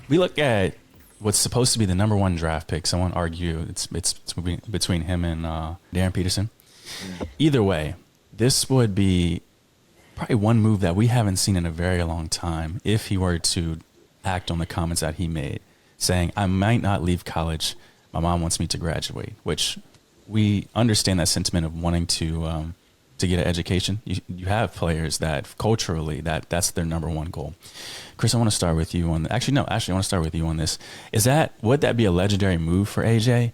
we look at what's supposed to be the number one draft pick. Someone argue it's between him and Darryn Peterson. Either way, this would be probably one move that we haven't seen in a very long time if he were to act on the comments that he made, saying, I might not leave college. My mom wants me to graduate, which we understand that sentiment of wanting to get an education. You have players that culturally that's their number one goal. Chris, I want to start with you on I want to start with you on this. Would that be a legendary move for AJ,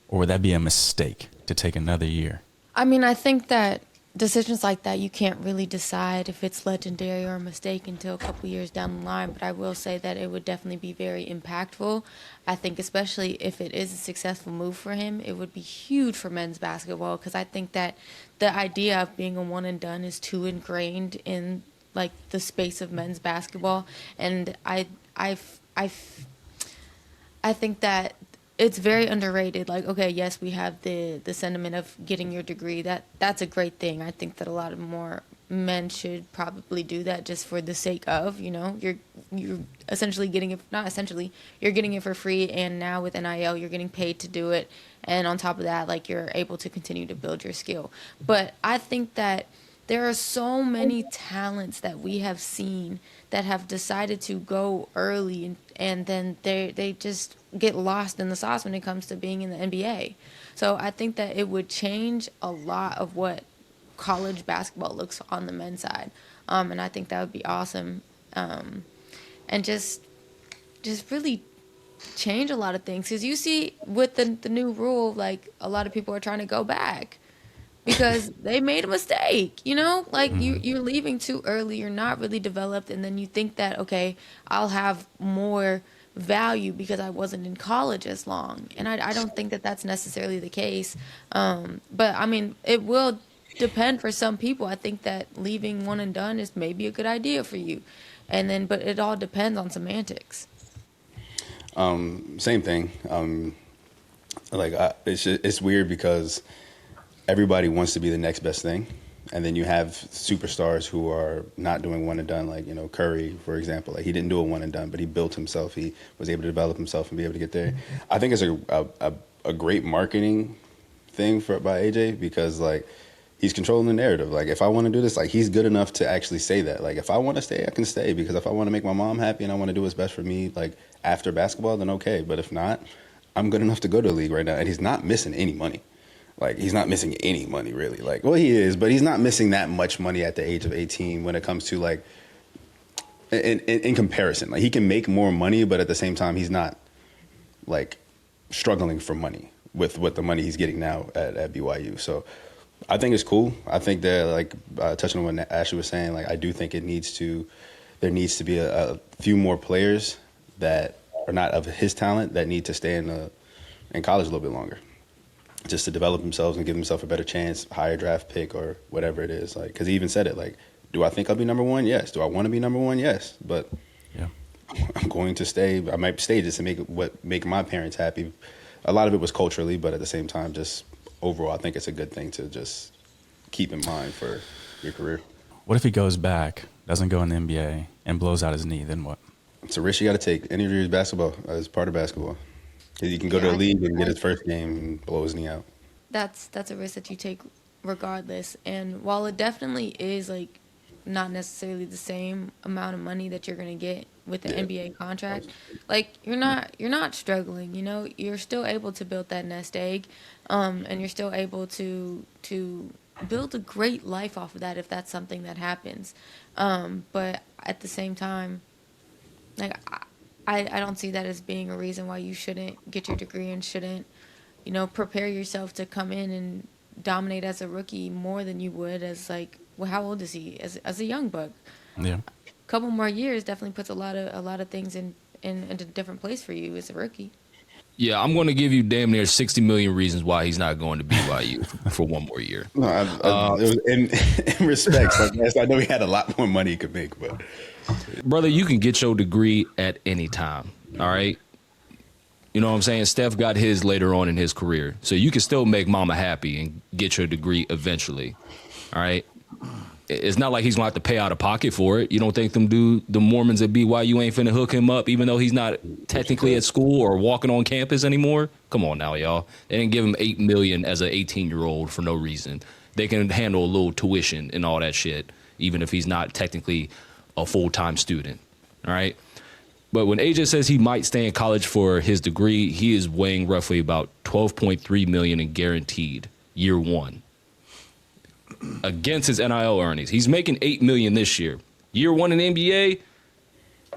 or would that be a mistake to take another year? I mean, I think that decisions like that, you can't really decide if it's legendary or a mistake until a couple years down the line. But I will say that it would definitely be very impactful. I think especially if it is a successful move for him, it would be huge for men's basketball, because I think that the idea of being a one and done is too ingrained in like the space of men's basketball. And I think that it's very underrated. Like, okay, yes, we have the sentiment of getting your degree. That's a great thing. I think that a lot of more men should probably do that just for the sake of, you're essentially getting it, not essentially, you're getting it for free, and now with NIL, you're getting paid to do it. And on top of that, like, you're able to continue to build your skill. But I think that there are so many talents that we have seen that have decided to go early, and then they just get lost in the sauce when it comes to being in the NBA. So I think that it would change a lot of what college basketball looks on the men's side. And I think that would be awesome. And just really change a lot of things. Because you see with the new rule, like, a lot of people are trying to go back because they made a mistake, like you're leaving too early, you're not really developed, and then you think that, okay, I'll have more value because I wasn't in college as long. And I don't think that that's necessarily the case. But I mean, it will depend for some people. I think that leaving one and done is maybe a good idea for you. But it all depends on semantics. Same thing. It's weird because everybody wants to be the next best thing. And then you have superstars who are not doing one and done, like, Curry, for example. Like, he didn't do a one and done, but he built himself. He was able to develop himself and be able to get there. I think it's a great marketing thing by AJ, because, like, he's controlling the narrative. Like, if I want to do this, like, he's good enough to actually say that. Like, if I want to stay, I can stay, because if I want to make my mom happy and I want to do what's best for me, like, after basketball, then okay. But if not, I'm good enough to go to the league right now. And he's not missing any money. Like, he's not missing any money, really. Like, well, he is, but he's not missing that much money at the age of 18 when it comes to, like, in comparison. Like, he can make more money, but at the same time, he's not, like, struggling for money with the money he's getting now at BYU. So I think it's cool. I think that, like, touching on what Ashley was saying, like, I do think there needs to be a few more players that are not of his talent that need to stay in college a little bit longer, just to develop themselves and give themselves a better chance, higher draft pick or whatever it is. Like, because he even said it, like, do I think I'll be number one? Yes. Do I want to be number one? Yes. But yeah, I'm going to stay. I might stay just to make my parents happy. A lot of it was culturally, but at the same time, just overall, I think it's a good thing to just keep in mind for your career. What if he goes back, doesn't go in the NBA, and blows out his knee? Then what? It's a risk you got to take. Any injury is basketball. It's part of basketball. He can go to the league and get his first game and blow his knee out. That's a risk that you take regardless. And while it definitely is, like, not necessarily the same amount of money that you're going to get with an NBA contract, like, you're not struggling, you're still able to build that nest egg, and you're still able to build a great life off of that if that's something that happens. But at the same time, like, I don't see that as being a reason why you shouldn't get your degree and shouldn't, prepare yourself to come in and dominate as a rookie more than you would as, like, well, how old is he? As a young buck. Yeah. A couple more years definitely puts a lot of things in a different place for you as a rookie. Yeah, I'm going to give you damn near 60 million reasons why he's not going to BYU for one more year. No, in respect, I know he had a lot more money he could make, but brother, you can get your degree at any time. All right. You know what I'm saying? Steph got his later on in his career. So you can still make mama happy and get your degree eventually. All right. It's not like he's going to have to pay out of pocket for it. You don't think the Mormons at BYU ain't finna hook him up, even though he's not technically at school or walking on campus anymore? Come on now, y'all. They didn't give him $8 million as an 18-year-old for no reason. They can handle a little tuition and all that shit, even if he's not technically a full-time student. All right. But when AJ says he might stay in college for his degree, he is weighing roughly about $12.3 million in guaranteed year one against his NIL earnings. He's making $8 million this year. Year one in the NBA,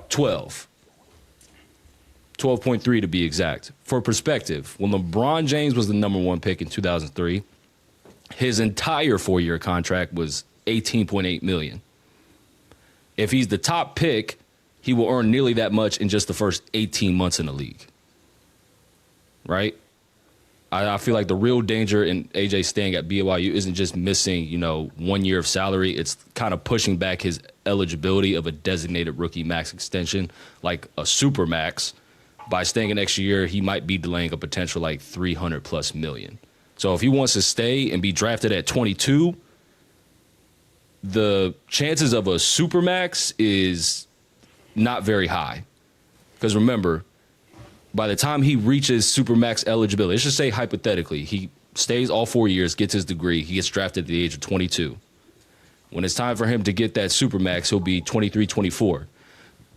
12.3 to be exact. For perspective, when LeBron James was the number one pick in 2003, his entire 4-year contract was $18.8 million. If he's the top pick, he will earn nearly that much in just the first 18 months in the league. Right? I feel like the real danger in AJ staying at BYU isn't just missing, 1 year of salary. It's kind of pushing back his eligibility of a designated rookie max extension, like a Supermax. By staying an extra year, he might be delaying a potential like $300+ million. So if he wants to stay and be drafted at 22, the chances of a Supermax is not very high. Because remember, by the time he reaches Supermax eligibility, let's just say hypothetically, he stays all 4 years, gets his degree, he gets drafted at the age of 22. When it's time for him to get that Supermax, he'll be 23, 24.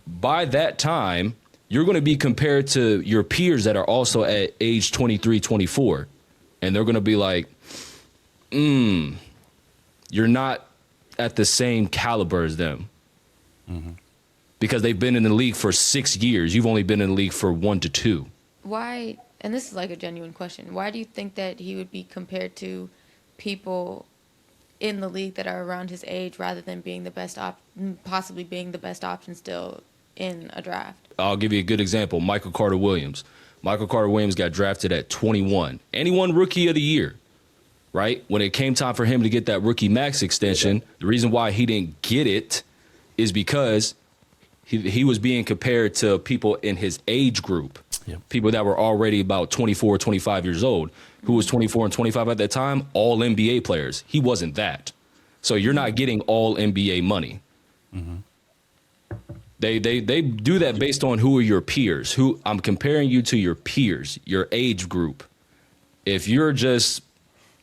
By that time, you're going to be compared to your peers that are also at age 23, 24. And they're going to be like, you're not at the same caliber as them. Mm-hmm. Because they've been in the league for 6 years. You've only been in the league for 1 to 2. Why, and this is like a genuine question, why do you think that he would be compared to people in the league that are around his age rather than being the best possibly being the best option still in a draft? I'll give you a good example. Michael Carter-Williams. Michael Carter-Williams got drafted at 21. And he won Rookie of the Year, right? When it came time for him to get that rookie max extension, the reason why he didn't get it is because he was being compared to people in his age group, people that were already about 24, 25 years old. Who was 24 and 25 at that time? All NBA players. He wasn't that. So you're not getting all NBA money. Mm-hmm. They do that based on who are your peers. Who I'm comparing you to your peers, your age group. If you're just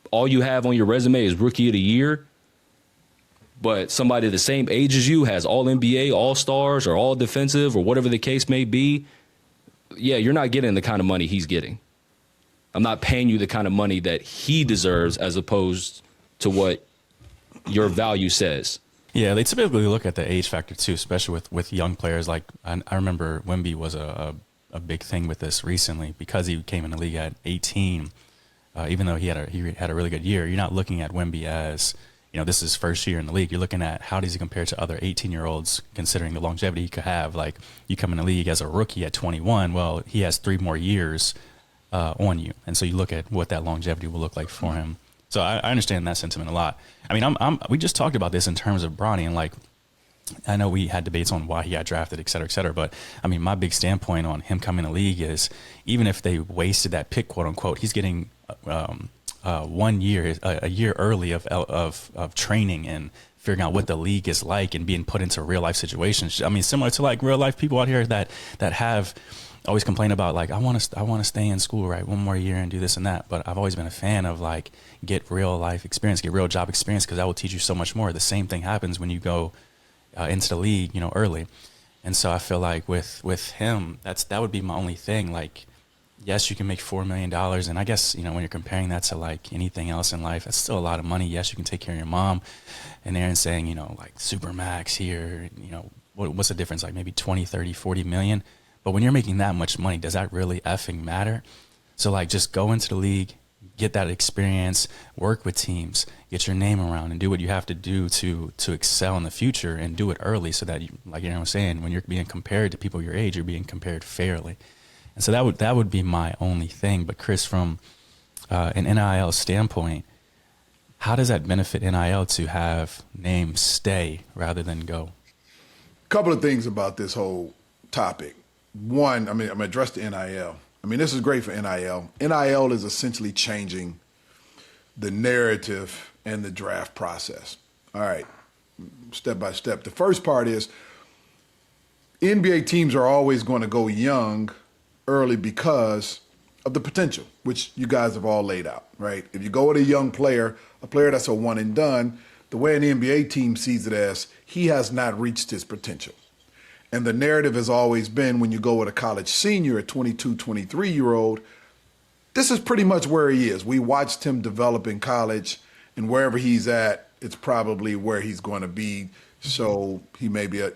all you have on your resume is Rookie of the Year, but somebody the same age as you has all NBA, all stars, or all defensive, or whatever the case may be, yeah, you're not getting the kind of money he's getting. I'm not paying you the kind of money that he deserves as opposed to what your value says. Yeah, they typically look at the age factor too, especially with young players. Like I remember Wemby was a big thing with this recently because he came in the league at 18. Even though he had a really good year, you're not looking at Wemby as, this is his first year in the league. You're looking at how does he compare to other 18-year-olds, considering the longevity he could have. Like you come in the league as a rookie at 21, well, he has 3 more years on you, and so you look at what that longevity will look like for him. So I understand that sentiment a lot. I mean, we just talked about this in terms of Bronny, and like I know we had debates on why he got drafted, et cetera, but I mean, my big standpoint on him coming in the league is even if they wasted that pick, quote unquote, he's getting 1 year, a year early of training and figuring out what the league is like and being put into real life situations. I mean, similar to like real life people out here that have always complain about like, I want to stay in school, right, 1 more year and do this and that. But I've always been a fan of like, get real life experience, get real job experience, because that will teach you so much more. The same thing happens when you go into the league, early. And so I feel like with him, that would be my only thing. Like, yes, you can make $4 million. And I guess, when you're comparing that to like anything else in life, that's still a lot of money. Yes, you can take care of your mom. And Aaron's saying, like Supermax here, what's the difference? Like maybe 20, 30, 40 million. But when you're making that much money, does that really effing matter? So like just go into the league, get that experience, work with teams, get your name around and do what you have to do to excel in the future, and do it early so that you, like Aaron was saying, when you're being compared to people your age, you're being compared fairly. And so that would be my only thing. But Chris, from an NIL standpoint, how does that benefit NIL to have names stay rather than go? A couple of things about this whole topic. One, I'm going to address the NIL. This is great for NIL. NIL is essentially changing the narrative and the draft process. All right. step by step. The first part is NBA teams are always going to go young early because of the potential, which you guys have all laid out, right? If you go with a young player, a player that's a one and done, the way an NBA team sees it as he has not reached his potential. And the narrative has always been when you go with a college senior, a 22, 23-year-old, this is pretty much where he is. We watched him develop in college, and wherever he's at, it's probably where he's going to be. So he may be a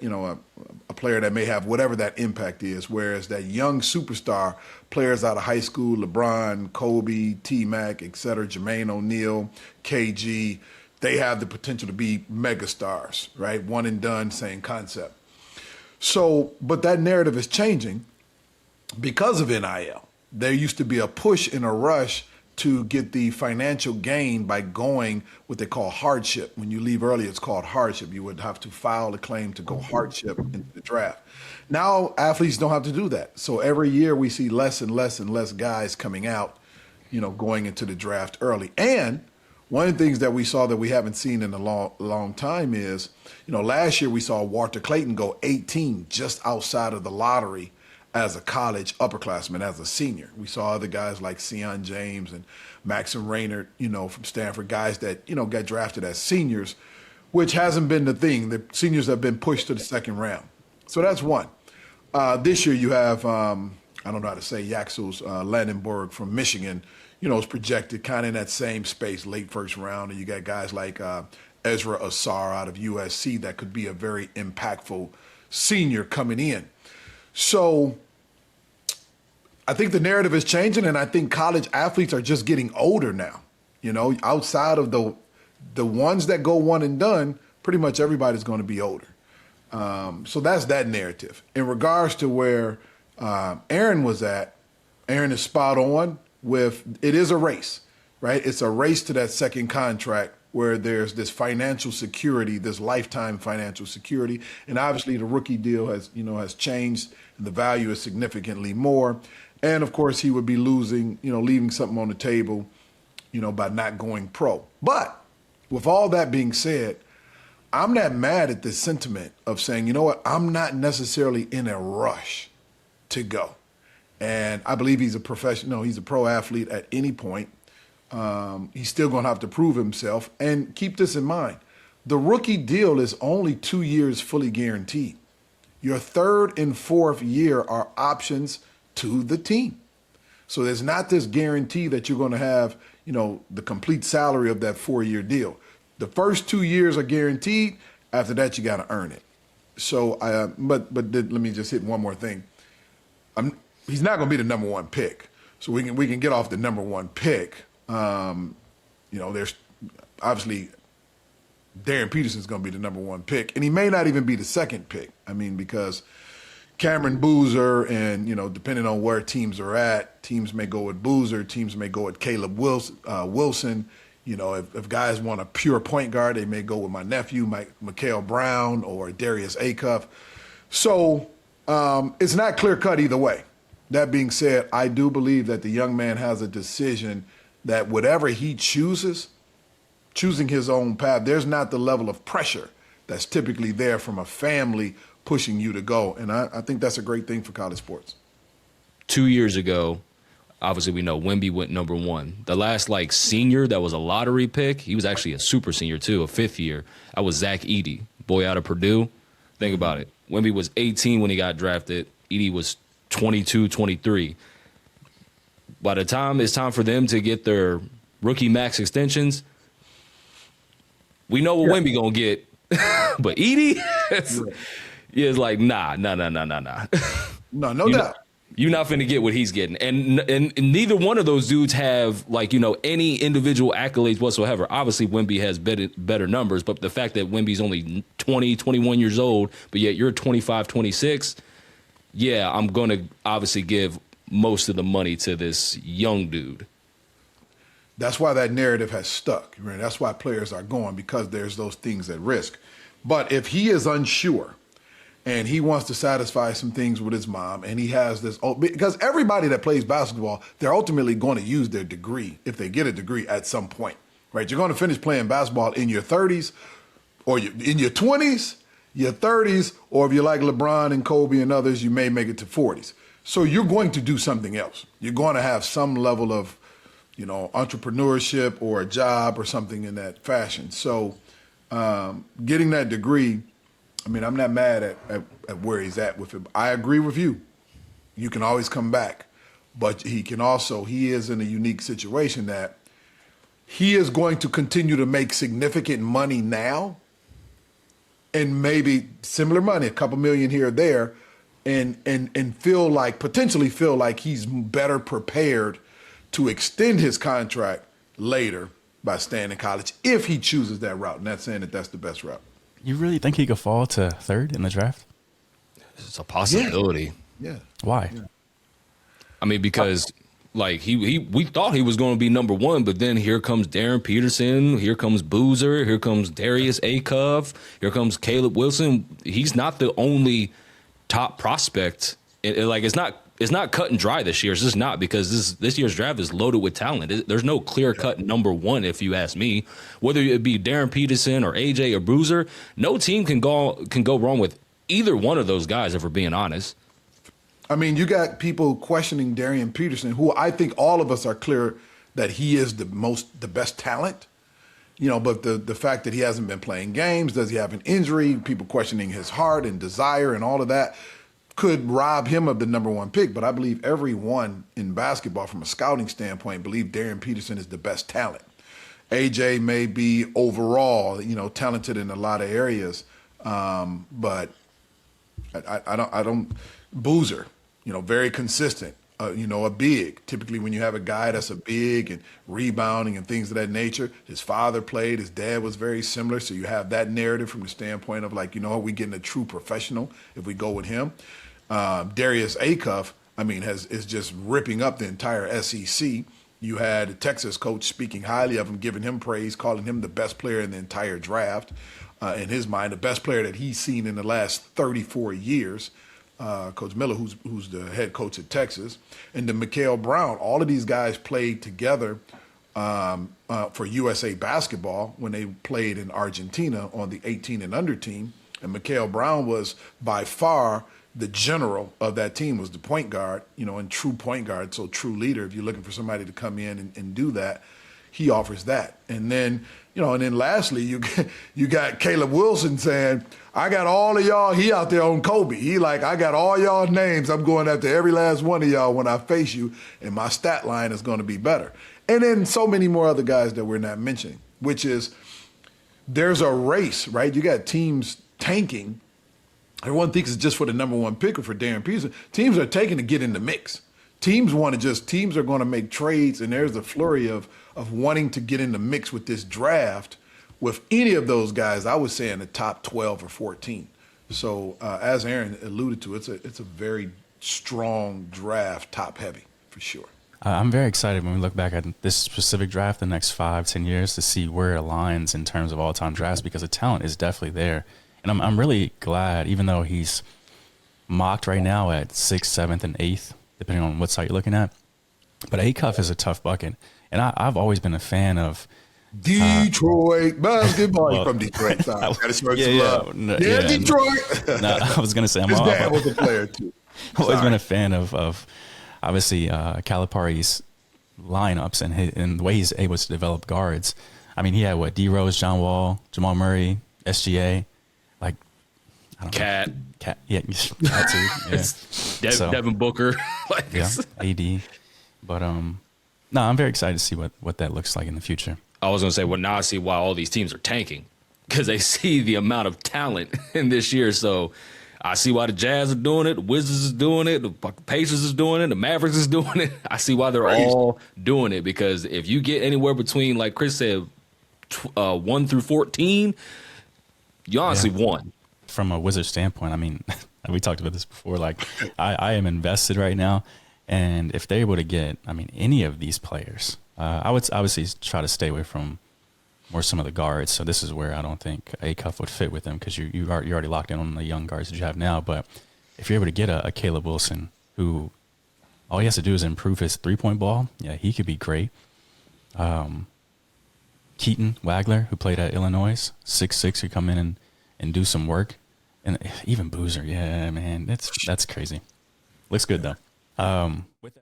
player that may have whatever that impact is, whereas that young superstar, players out of high school, LeBron, Kobe, T-Mac, et cetera, Jermaine O'Neal, KG, they have the potential to be megastars, right? One and done, same concept. So, but that narrative is changing because of NIL. There used to be a push and a rush to get the financial gain by going what they call hardship. When you leave early, it's called hardship. You would have to file a claim to go hardship into the draft. Now athletes don't have to do that. So every year we see less and less and less guys coming out, going into the draft early. And one of the things that we saw that we haven't seen in a long time is, last year we saw Walter Clayton go 18 just outside of the lottery as a college upperclassman, as a senior. We saw other guys like Sion James and Maxim Raynard, from Stanford, guys that, got drafted as seniors, which hasn't been the thing. The seniors have been pushed to the second round. So that's one. This year you have, I don't know how to say, Yaxels Landenberg from Michigan, is projected kind of in that same space, late first round. And you got guys like Ezra Asar out of USC that could be a very impactful senior coming in. So I think the narrative is changing, and I think college athletes are just getting older now. Outside of the ones that go one and done, pretty much everybody's going to be older. So that's that narrative. In regards to where Aaron was at, Aaron is spot on with it is a race, right? It's a race to that second contract where there's this financial security, this lifetime financial security. And obviously the rookie deal has changed and the value is significantly more. And of course he would be losing, leaving something on the table, by not going pro. But with all that being said, I'm not mad at the sentiment of saying, you know what, I'm not necessarily in a rush to go. And I believe he's a professional, he's a pro athlete at any point. He's still going to have to prove himself. And keep this in mind. The rookie deal is only 2 years fully guaranteed. Your third and fourth year are options to the team. So there's not this guarantee that you're going to have, the complete salary of that 4-year deal. The first 2 years are guaranteed. After that, you got to earn it. So, but let me just hit one more thing. He's not going to be the number one pick. So we can get off the number one pick. There's obviously Darryn Peterson is going to be the number one pick, and he may not even be the second pick. Because Cameron Boozer and, depending on where teams are at, teams may go with Boozer, teams may go with Caleb Wilson. If guys want a pure point guard, they may go with my nephew, Mikal Brown or Darius Acuff. So it's not clear cut either way. That being said, I do believe that the young man has a decision that whatever he chooses, choosing his own path, there's not the level of pressure that's typically there from a family pushing you to go. And I think that's a great thing for college sports. 2 years ago, obviously we know Wemby went number one. The last senior that was a lottery pick, he was actually a super senior too, a fifth year. That was Zach Edey, boy out of Purdue. Think about it. Wemby was 18 when he got drafted. Edey was 22, 23. By the time it's time for them to get their rookie max extensions, we know what Wemby gonna get. But Edey, it's like, nah. No doubt. You're not finna get what he's getting. And neither one of those dudes have any individual accolades whatsoever. Obviously, Wemby has better numbers, but the fact that Wemby's only 20, 21 years old, but yet you're 25, 26, yeah, I'm going to obviously give most of the money to this young dude. That's why that narrative has stuck. Right? That's why players are going, because there's those things at risk. But if he is unsure and he wants to satisfy some things with his mom, and he has this, because everybody that plays basketball, they're ultimately going to use their degree if they get a degree at some point, right? You're going to finish playing basketball in your 30s or you're in your 20s, your 30s, or if you're like LeBron and Kobe and others, you may make it to 40s. So you're going to do something else. You're going to have some level of, entrepreneurship or a job or something in that fashion. So getting that degree, I mean, I'm not mad at where he's at with it. I agree with you. You can always come back. But he is in a unique situation that he is going to continue to make significant money now and maybe similar money, a couple million here or there, and potentially feel like he's better prepared to extend his contract later by staying in college if he chooses that route. Not saying that that's the best route. You really think he could fall to third in the draft? It's a possibility. Yeah. Why? Yeah. I mean, because we thought he was going to be number one, but then here comes Darryn Peterson, here comes Boozer, here comes Darius Akov, here comes Caleb Wilson. He's not the only top prospect. It's not cut and dry this year. It's just not, because this year's draft is loaded with talent. There's no clear-cut number one, if you ask me. Whether it be Darryn Peterson or AJ or Boozer, no team can go wrong with either one of those guys, if we're being honest. I mean, you got people questioning Darryn Peterson, who I think all of us are clear that he is the best talent. But the fact that he hasn't been playing games, does he have an injury, people questioning his heart and desire and all of that could rob him of the number one pick. But I believe everyone in basketball from a scouting standpoint believe Darryn Peterson is the best talent. AJ may be overall, talented in a lot of areas. But I don't Boozer, very consistent. A big. Typically, when you have a guy that's a big and rebounding and things of that nature, his father played, his dad was very similar. So you have that narrative from the standpoint of we getting a true professional if we go with him. Darius Akov, is just ripping up the entire SEC. You had a Texas coach speaking highly of him, giving him praise, calling him the best player in the entire draft. In his mind, the best player that he's seen in the last 34 years. Coach Miller, who's the head coach at Texas, and then Mikael Brown. All of these guys played together for USA Basketball when they played in Argentina on the 18 and under team. And Mikael Brown was by far the general of that team, was the point guard, and true point guard, so true leader. If you're looking for somebody to come in and do that, he offers that. And then, lastly, you got Caleb Wilson saying, I got all of y'all. He out there on Kobe. I got all y'all names. I'm going after every last one of y'all when I face you, and my stat line is going to be better. And then so many more other guys that we're not mentioning, which is there's a race, right? You got teams tanking. Everyone thinks it's just for the number one pick or for Darryn Peterson. Teams are taking to get in the mix. Teams are going to make trades, and there's a flurry of wanting to get in the mix with this draft with any of those guys. I would say in the top 12 or 14. So as Aaron alluded to, it's a very strong draft, top heavy for sure. I'm very excited when we look back at this specific draft the next 5-10 years to see where it aligns in terms of all-time drafts, because the talent is definitely there. And I'm really glad, even though he's mocked right now at 6th, 7th, and 8th, depending on what site you're looking at. But Akov is a tough bucket. And I've always been a fan of Detroit basketball. Well, from Detroit. Sorry. Detroit. No, I was going to say, his dad was a player too. I've always been a fan of obviously Calipari's lineups and the way he's able to develop guards. I mean, he had D Rose, John Wall, Jamal Murray, SGA, Cat, yeah, Cat too. Yeah. Devin Booker, AD. But no, I'm very excited to see what that looks like in the future. I was gonna say, now I see why all these teams are tanking, because they see the amount of talent in this year. So I see why the Jazz are doing it, the Wizards is doing it, the Pacers is doing it, the Mavericks is doing it. I see why they're all doing it, because if you get anywhere between, like Chris said, 1 through 14, you honestly won. From a Wizard standpoint, I mean, we talked about this before. I am invested right now, and if they're able to get, any of these players, I would obviously try to stay away from some of the guards. So this is where I don't think Akov would fit with them, because you're already locked in on the young guards that you have now. But if you're able to get a Caleb Wilson, who all he has to do is improve his 3-point ball, yeah, he could be great. Keaton Wagler, who played at Illinois, 6'6", who come in and do some work. And even Boozer, yeah, man, that's crazy. Looks good, though.